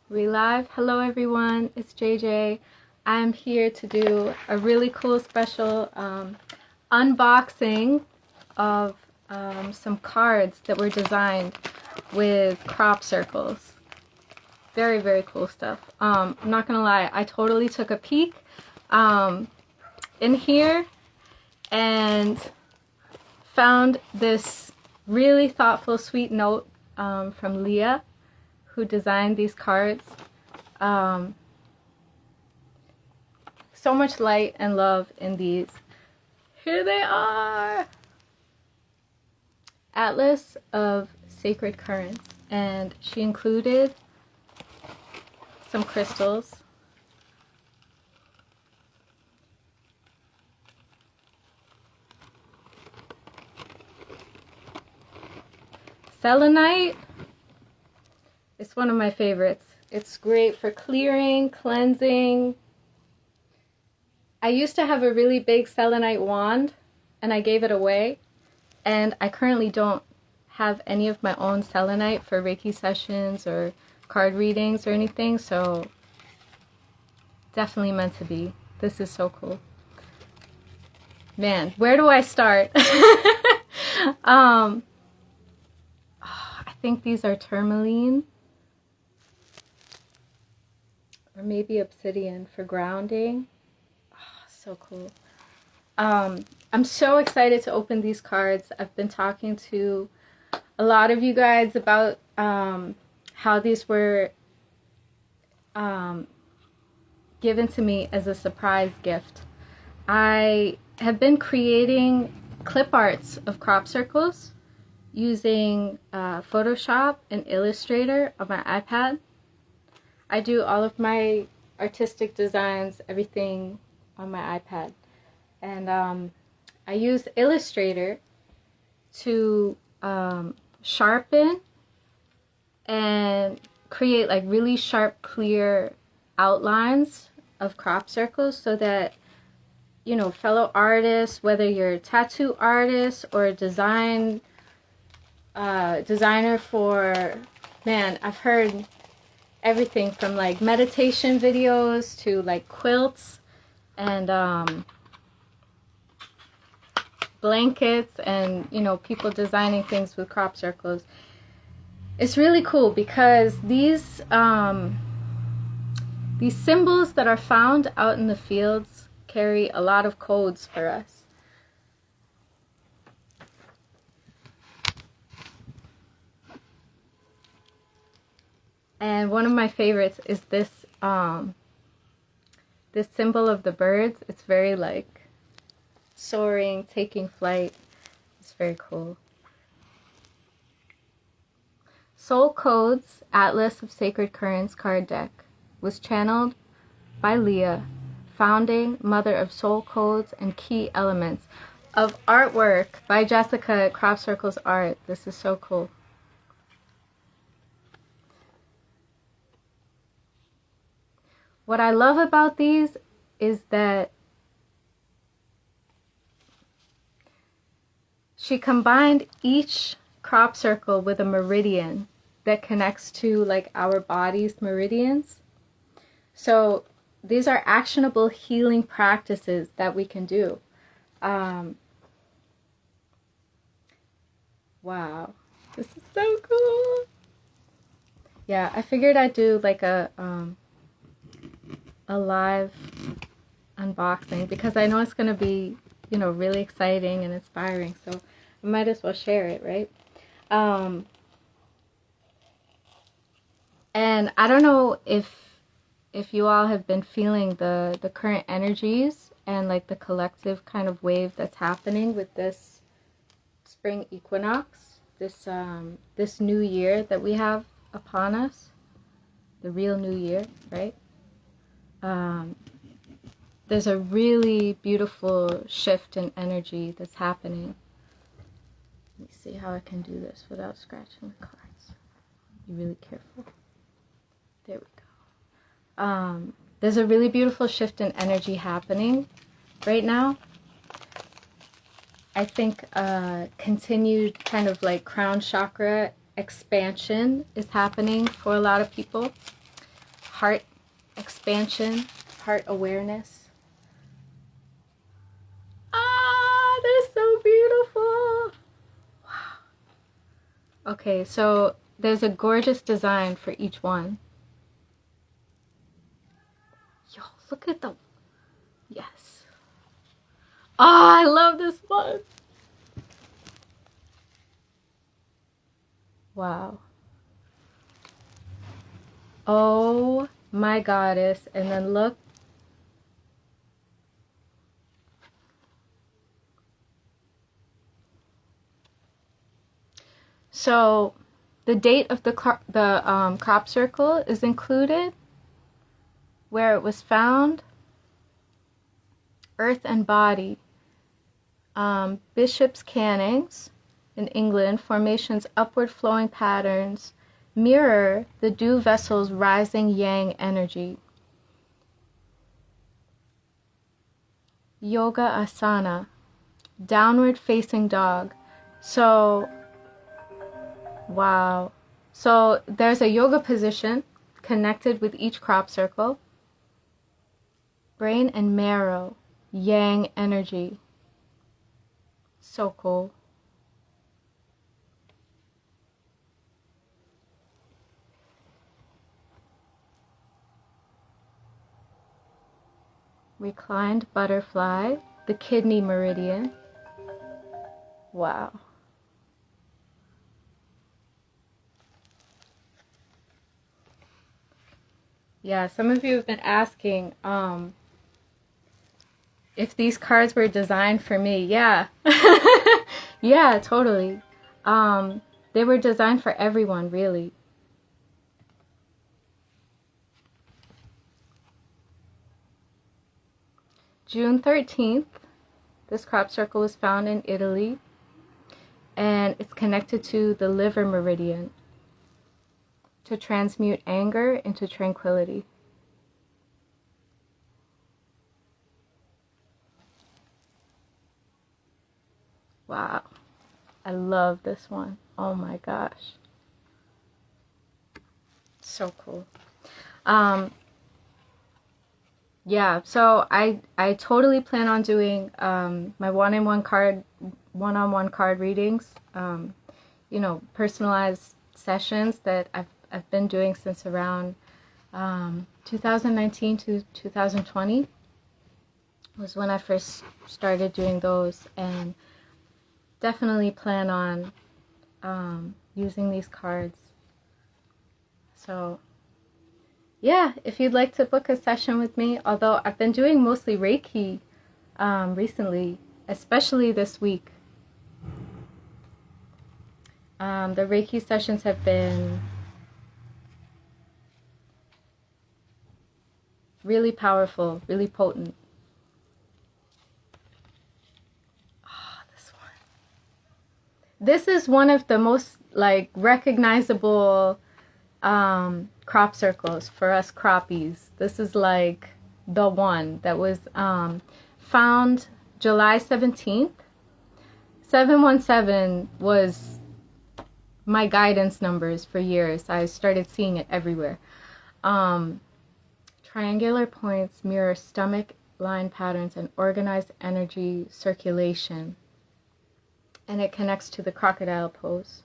We live. Hello everyone, it's JJ. I'm here to do a really cool special unboxing of some cards that were designed with crop circles. Very, very cool stuff. I'm not gonna lie, I totally took a peek in here and found this really thoughtful, sweet note from Leah, who designed these cards. So much light and love in these. Here they are! Atlas of Sacred Currents. And she included some crystals. Selenite. It's one of my favorites. It's great for clearing, cleansing. I used to have a really big selenite wand and I gave it away. And I currently don't have any of my own selenite for Reiki sessions or card readings or anything. So definitely meant to be. This is so cool. Man, where do I start? I think these are tourmaline. Or maybe obsidian for grounding. Oh, so cool. I'm so excited to open these cards. I've been talking to a lot of you guys about how these were given to me as a surprise gift. I have been creating clip arts of crop circles using Photoshop and Illustrator on my iPad. I do all of my artistic designs, everything on my iPad. And I use Illustrator to sharpen and create like really sharp, clear outlines of crop circles so that, you know, fellow artists, whether you're a tattoo artist or a designer for, man, I've heard everything from like meditation videos to like quilts and blankets and, you know, people designing things with crop circles. It's really cool because these symbols that are found out in the fields carry a lot of codes for us. And one of my favorites is this this symbol of the birds. It's very like soaring, taking flight. It's very cool. Soul Codes, Atlas of Sacred Currents card deck was channeled by Leah, founding mother of Soul Codes and key elements of artwork by Jessica at Crop Circles Art. This is so cool. What I love about these is that she combined each crop circle with a meridian that connects to like our body's meridians. So these are actionable healing practices that we can do. Wow, this is so cool. Yeah, I figured I'd do like a live unboxing because I know it's going to be, you know, really exciting and inspiring, so I might as well share it, right? And I don't know if you all have been feeling the current energies and like the collective kind of wave that's happening with this spring equinox, this new year that we have upon us, the real new year, right? There's a really beautiful shift in energy that's happening. Let me see how I can do this without scratching the cards. Be really careful. There we go. There's a really beautiful shift in energy happening right now. I think continued kind of like crown chakra expansion is happening for a lot of people. heart expansion, heart awareness. Ah, they're so beautiful. Wow. Okay, so there's a gorgeous design for each one. Yo, look at the... Yes. Ah, I love this one. Wow. Oh my goddess. And then look. So the date of the crop circle is included, where it was found, earth and body, Bishop's Cannings in England, formations upward flowing patterns mirror the dew vessel's rising yang energy. Yoga asana, downward facing dog. So, wow. So there's a yoga position connected with each crop circle. Brain and marrow, yang energy. So cool. Reclined butterfly, the kidney meridian. Wow. Yeah, some of you have been asking if these cards were designed for me. Yeah. Yeah, totally. They were designed for everyone, really. June 13th, this crop circle was found in Italy, and it's connected to the liver meridian to transmute anger into tranquility. Wow. I love this one. Oh my gosh. So cool. Yeah, so I totally plan on doing my one-on-one card readings, you know, personalized sessions that I've been doing since around 2019 to 2020 was when I first started doing those, and definitely plan on using these cards. So yeah, if you'd like to book a session with me, although I've been doing mostly Reiki recently, especially this week. The Reiki sessions have been really powerful, really potent. Oh, this one. This is one of the most like recognizable crop circles for us croppies. This is like the one that was found July 17th. 717 was my guidance numbers for years. I started seeing it everywhere. Triangular points mirror stomach line patterns and organized energy circulation. And it connects to the crocodile pose.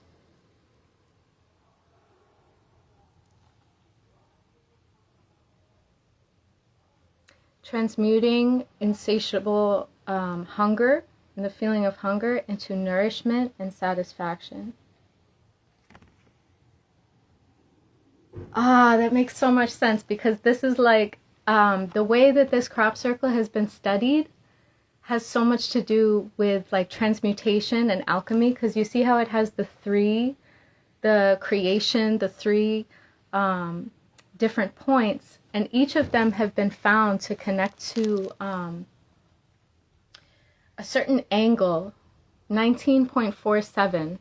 Transmuting insatiable hunger and the feeling of hunger into nourishment and satisfaction. Ah, that makes so much sense, because this is like the way that this crop circle has been studied has so much to do with like transmutation and alchemy, because you see how it has the creation, the three different points, and each of them have been found to connect to a certain angle. 19.47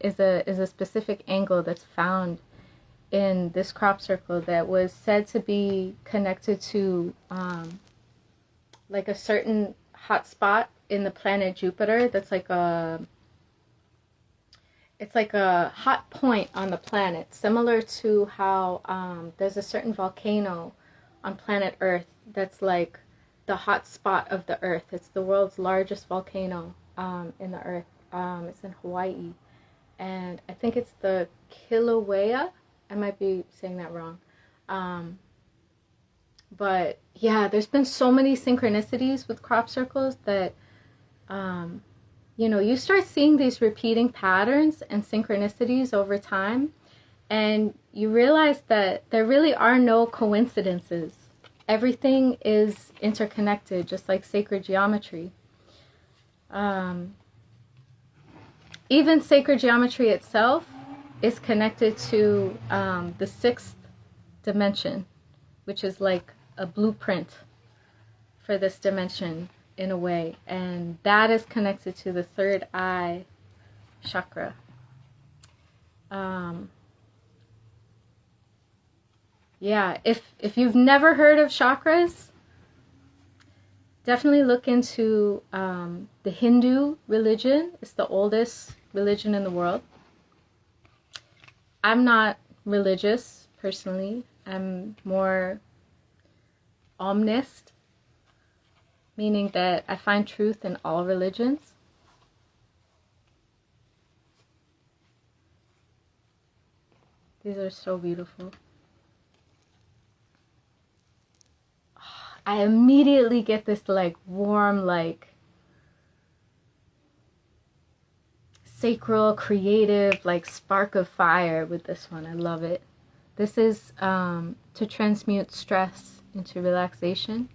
is a specific angle that's found in this crop circle that was said to be connected to like a certain hot spot in the planet Jupiter. That's like it's like a hot point on the planet, similar to how there's a certain volcano on planet Earth that's like the hot spot of the Earth. It's the world's largest volcano in the Earth. It's in Hawaii, and I think it's the Kilauea. I might be saying that wrong. But yeah, there's been so many synchronicities with crop circles that you know, you start seeing these repeating patterns and synchronicities over time, and you realize that there really are no coincidences. Everything is interconnected, just like sacred geometry. Even sacred geometry itself is connected to the sixth dimension, which is like a blueprint for this dimension in a way, and that is connected to the third eye chakra. Yeah, if you've never heard of chakras, definitely look into the Hindu religion. It's the oldest religion in the world. I'm not religious personally. I'm more omnist, meaning that I find truth in all religions. These are so beautiful. I immediately get this like warm, like sacral, creative, like spark of fire with this one. I love it. This is to transmute stress into relaxation.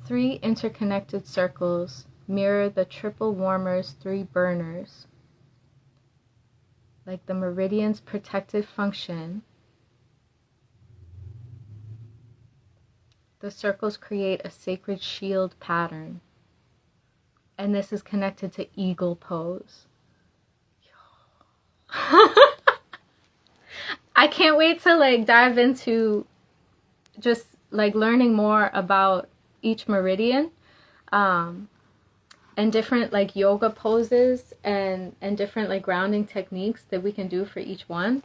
3 interconnected circles mirror the triple warmer's 3 burners. Like the meridian's protective function, the circles create a sacred shield pattern. And this is connected to eagle pose. I can't wait to like dive into just like learning more about each meridian, and different like yoga poses and different like grounding techniques that we can do for each one.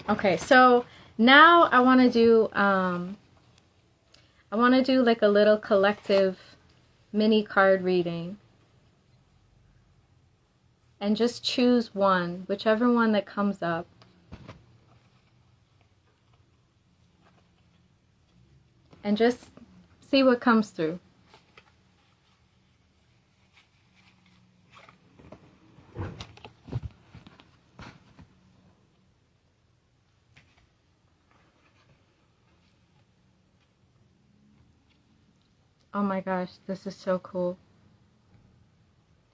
Okay, so now I want to do like a little collective mini card reading, and just choose one, whichever one that comes up. And just see what comes through. Oh my gosh, this is so cool.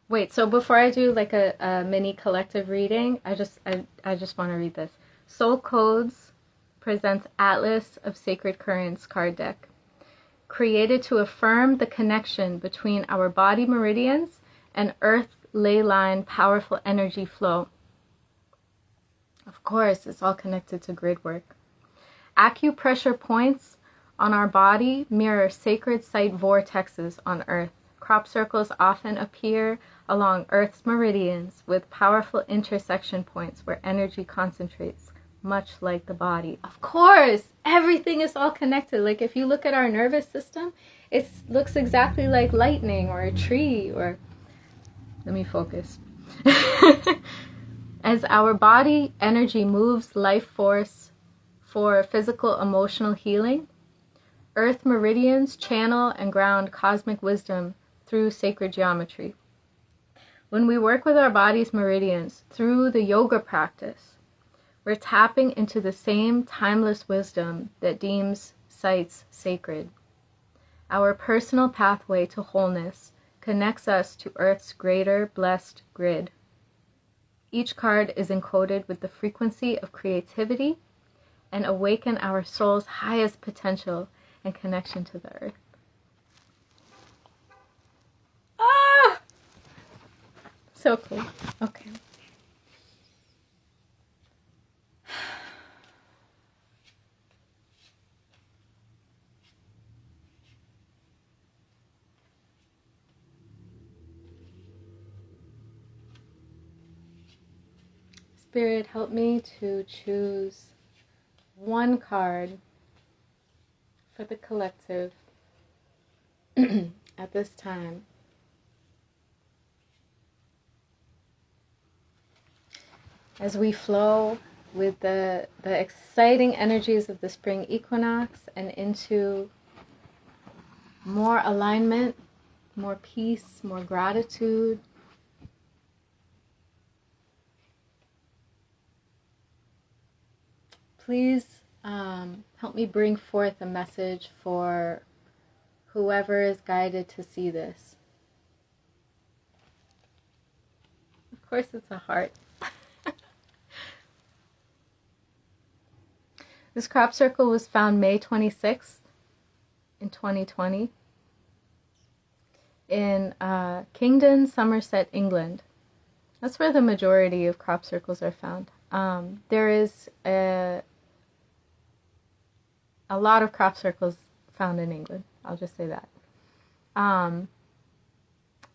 Wait, so before I do like a mini collective reading, I just want to read this. Soul Codes presents Atlas of Sacred Currents card deck. Created to affirm the connection between our body meridians and earth ley line powerful energy flow. Of course, it's all connected to grid work. Acupressure points on our body mirror sacred site vortexes on earth. Crop circles often appear along earth's meridians with powerful intersection points where energy concentrates, much like the body. Of course, everything is all connected. Like if you look at our nervous system, it looks exactly like lightning or a tree or... Let me focus. As our body energy moves life force for physical, emotional healing, earth meridians channel and ground cosmic wisdom through sacred geometry. When we work with our body's meridians through the yoga practice, we're tapping into the same timeless wisdom that deems sites sacred. Our personal pathway to wholeness connects us to Earth's greater blessed grid. Each card is encoded with the frequency of creativity and awaken our soul's highest potential and connection to the earth. Ah! So cool. Okay. Spirit, help me to choose one card for the collective at this time. As we flow with the exciting energies of the spring equinox and into more alignment, more peace, more gratitude. Please help me bring forth a message for whoever is guided to see this. Of course, it's a heart. This crop circle was found May 26th in 2020 in Kingdon, Somerset, England. That's where the majority of crop circles are found. There is a lot of crop circles found in England. I'll just say that.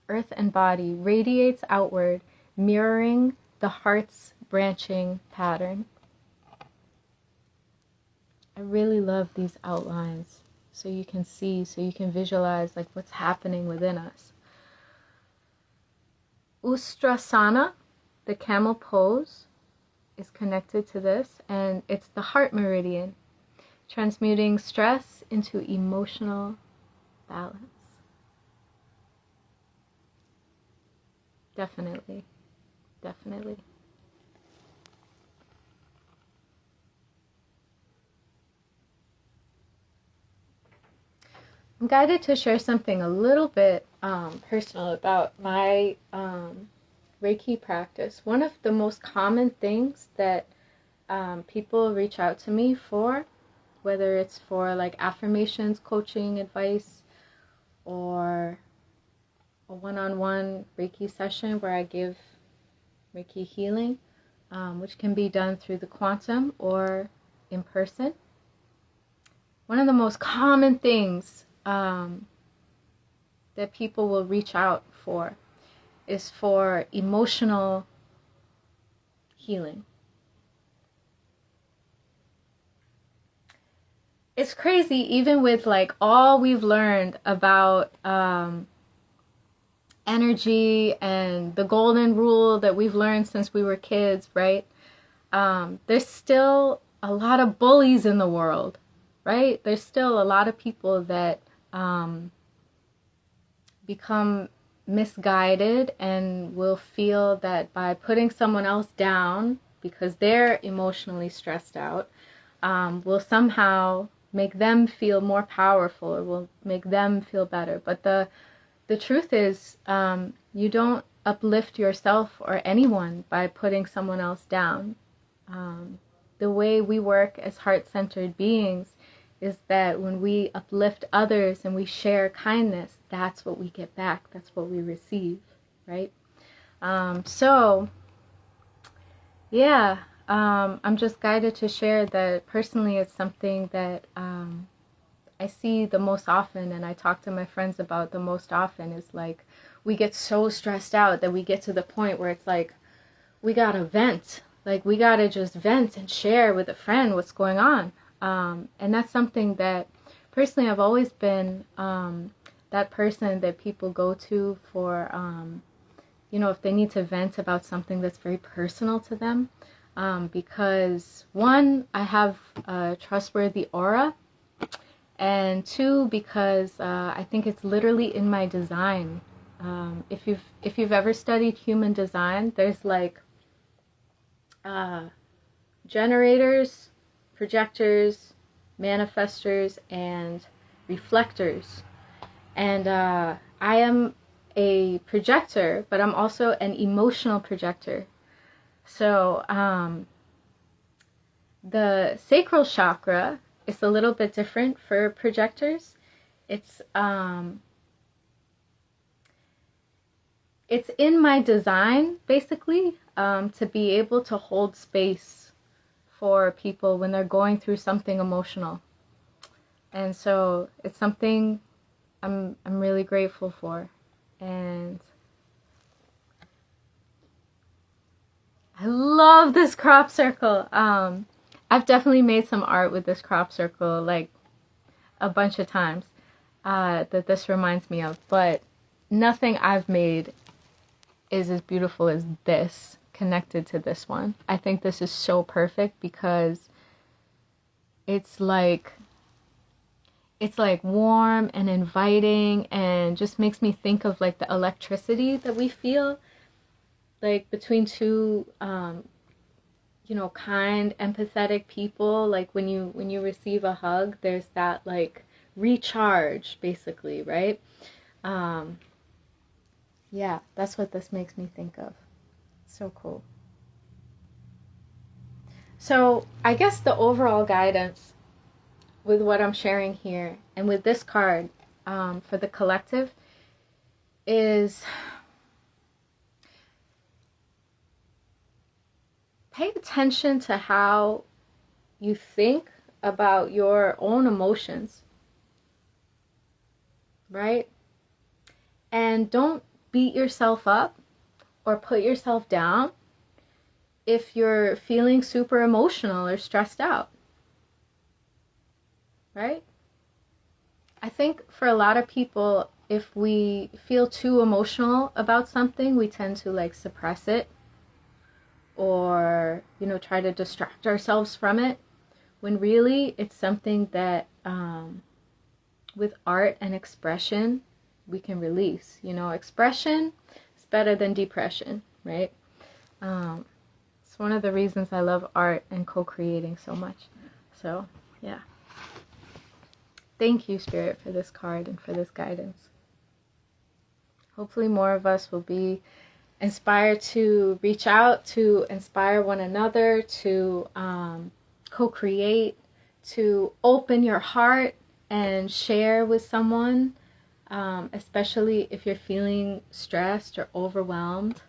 Earth and body radiates outward, mirroring the heart's branching pattern. I really love these outlines, so you can see, so you can visualize like what's happening within us. Ustrasana, the camel pose, is connected to this, and it's the heart meridian, transmuting stress into emotional balance. Definitely, definitely. I'm guided to share something a little bit personal about my Reiki practice. One of the most common things that people reach out to me for, whether it's for like affirmations, coaching, advice, or a one-on-one Reiki session where I give Reiki healing, which can be done through the quantum or in person. One of the most common things that people will reach out for is for emotional healing. It's crazy, even with like all we've learned about energy and the golden rule that we've learned since we were kids, right? There's still a lot of bullies in the world, right? There's still a lot of people that become misguided and will feel that by putting someone else down because they're emotionally stressed out, will somehow make them feel more powerful or will make them feel better. But the truth is, you don't uplift yourself or anyone by putting someone else down. The way we work as heart-centered beings is that when we uplift others and we share kindness, that's what we get back. That's what we receive, right? So, yeah, I'm just guided to share that personally it's something that I see the most often, and I talk to my friends about the most often, is like we get so stressed out that we get to the point where it's like we gotta vent. Like we gotta just vent and share with a friend what's going on. And that's something that personally I've always been that person that people go to for, if they need to vent about something that's very personal to them. Because one, I have a trustworthy aura, and two, because I think it's literally in my design. If you've ever studied human design, there's like generators, projectors, manifestors, and reflectors. And I am a projector, but I'm also an emotional projector. So the sacral chakra is a little bit different for projectors. It's in my design, basically, to be able to hold space for people when they're going through something emotional. And so it's something I'm really grateful for. And I love this crop circle. I've definitely made some art with this crop circle, like a bunch of times, that this reminds me of, but nothing I've made is as beautiful as this connected to this one. I think this is so perfect because it's like warm and inviting and just makes me think of like the electricity that we feel like between two kind, empathetic people. Like when you receive a hug, there's that like recharge basically, right? Yeah, that's what this makes me think of. So cool. So I guess the overall guidance with what I'm sharing here and with this card for the collective is pay attention to how you think about your own emotions, right? And don't beat yourself up or put yourself down if you're feeling super emotional or stressed out, right? I think for a lot of people, if we feel too emotional about something, we tend to like suppress it or, try to distract ourselves from it, when really it's something that with art and expression we can release. Expression is better than depression, right? It's one of the reasons I love art and co-creating so much. So yeah, thank you, Spirit, for this card and for this guidance. Hopefully more of us will be inspired to reach out, to inspire one another, to co-create, to open your heart and share with someone, especially if you're feeling stressed or overwhelmed.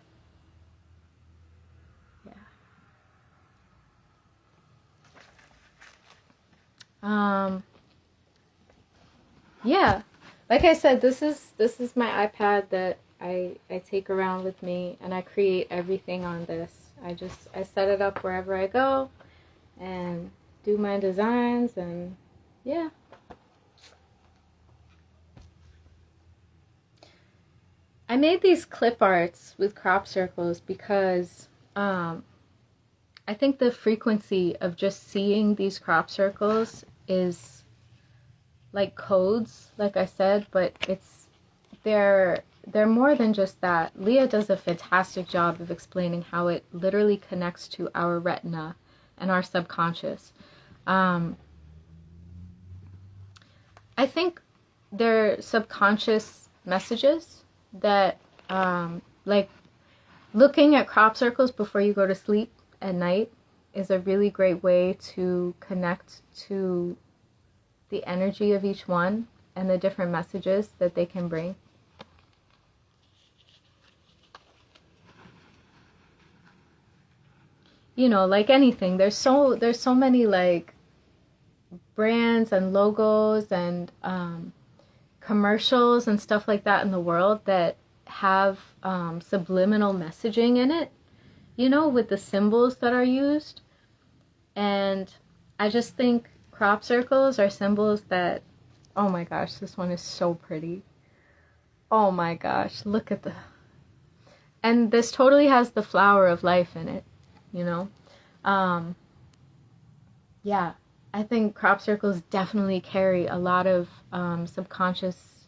Yeah, like I said, this is my iPad that I take around with me, and I create everything on this. I set it up wherever I go and do my designs, and yeah. I made these clip arts with crop circles because I think the frequency of just seeing these crop circles is like codes, like I said, but they're more than just that. Leah does a fantastic job of explaining how it literally connects to our retina and our subconscious. I think they're subconscious messages that, like looking at crop circles before you go to sleep at night is a really great way to connect to the energy of each one and the different messages that they can bring. Like anything, there's so many like brands and logos and commercials and stuff like that in the world that have subliminal messaging in it, with the symbols that are used. And I just think crop circles are symbols that, oh my gosh, this one is so pretty. Oh my gosh, look at and this totally has the flower of life in it, yeah, I think crop circles definitely carry a lot of subconscious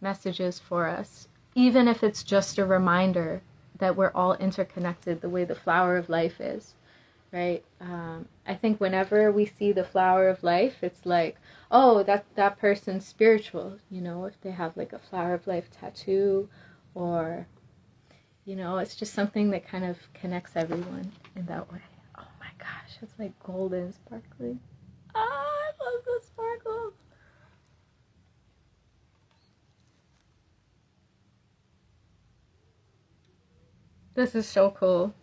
messages for us, even if it's just a reminder that we're all interconnected the way the flower of life is, right? I think whenever we see the flower of life, it's like, oh, that person's spiritual, if they have like a flower of life tattoo, or it's just something that kind of connects everyone in that way. Oh my gosh, it's like golden sparkly. Ah, I love the sparkles. This is so cool.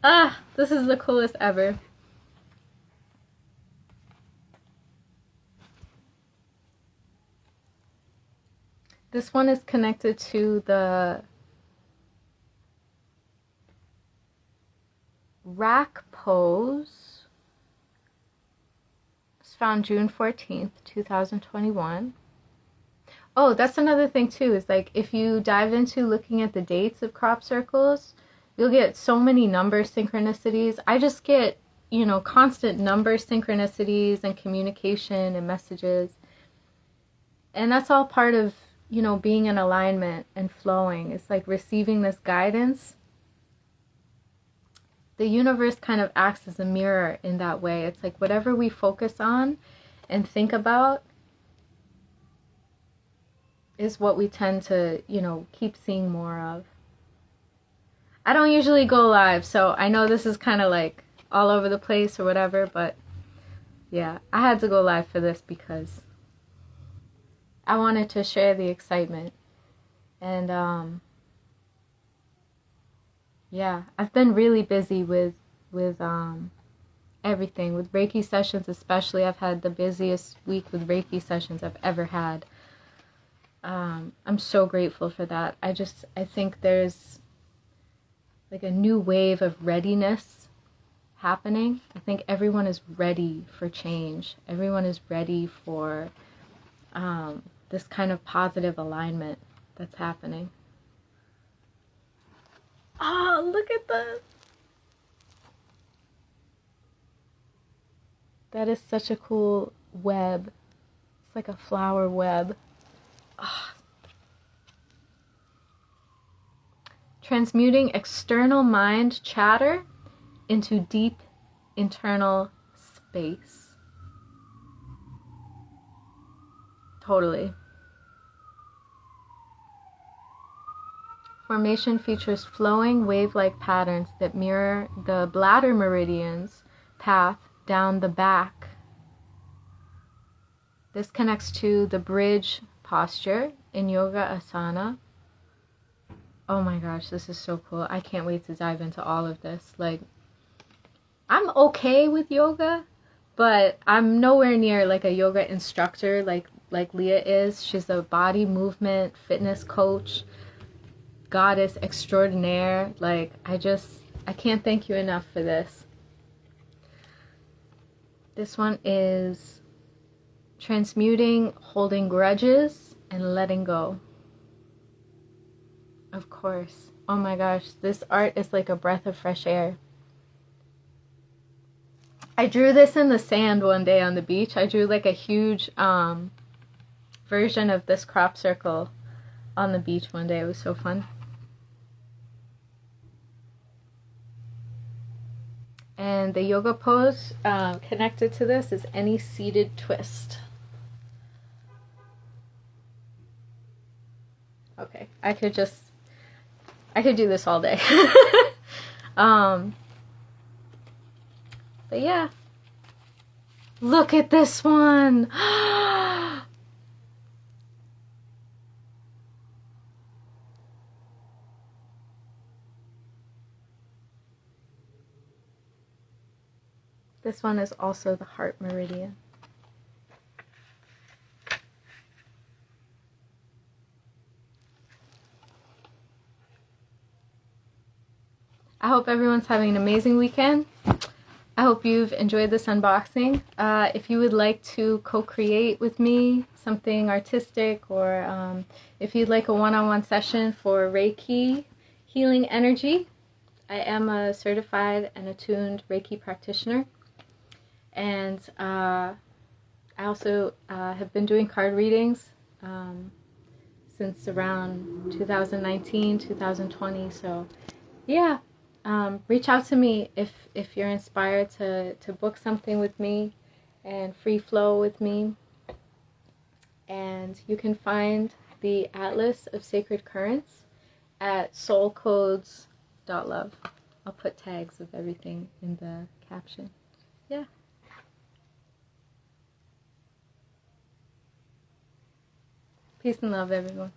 Ah, this is the coolest ever. This one is connected to the rack pose. It's found June 14th, 2021. Oh, that's another thing too, is like if you dive into looking at the dates of crop circles, you'll get so many number synchronicities. I just get, you know, constant number synchronicities and communication and messages. And that's all part of, you know, being in alignment and flowing. It's like receiving this guidance. The universe kind of acts as a mirror in that way. It's like whatever we focus on and think about is what we tend to, you know, keep seeing more of. I don't usually go live, so I know this is kind of like all over the place or whatever, but yeah, I had to go live for this because I wanted to share the excitement. And yeah, I've been really busy with everything, with Reiki sessions especially. I've had the busiest week with Reiki sessions I've ever had. I'm so grateful for that. I think there's like a new wave of readiness happening. I think everyone is ready for change. Everyone is ready for this kind of positive alignment that's happening. Oh, look at this. That is such a cool web. It's like a flower web. Oh. Transmuting external mind chatter into deep internal space. Totally. Formation features flowing wave-like patterns that mirror the bladder meridian's path down the back. This connects to the bridge posture in yoga asana. Oh my gosh, this is so cool. I can't wait to dive into all of this. Like, I'm okay with yoga, but I'm nowhere near like a yoga instructor like Leah is. She's a body movement fitness coach, goddess extraordinaire. Like, I can't thank you enough for this. This one is transmuting holding grudges and letting go. Of course. Oh my gosh, this art is like a breath of fresh air. I drew this in the sand one day on the beach. I drew like a huge version of this crop circle on the beach one day. It was so fun. And the yoga pose connected to this is any seated twist. Okay, I could do this all day. But yeah. Look at this one. This one is also the heart meridian. I hope everyone's having an amazing weekend. I hope you've enjoyed this unboxing. If you would like to co-create with me something artistic, or if you'd like a one-on-one session for Reiki healing energy, I am a certified and attuned Reiki practitioner. And I also have been doing card readings since around 2019, 2020. So yeah. Reach out to me if you're inspired to book something with me and free flow with me. And you can find the Atlas of Sacred Currents at soulcodes.love. I'll put tags of everything in the caption. Yeah. Peace and love, everyone.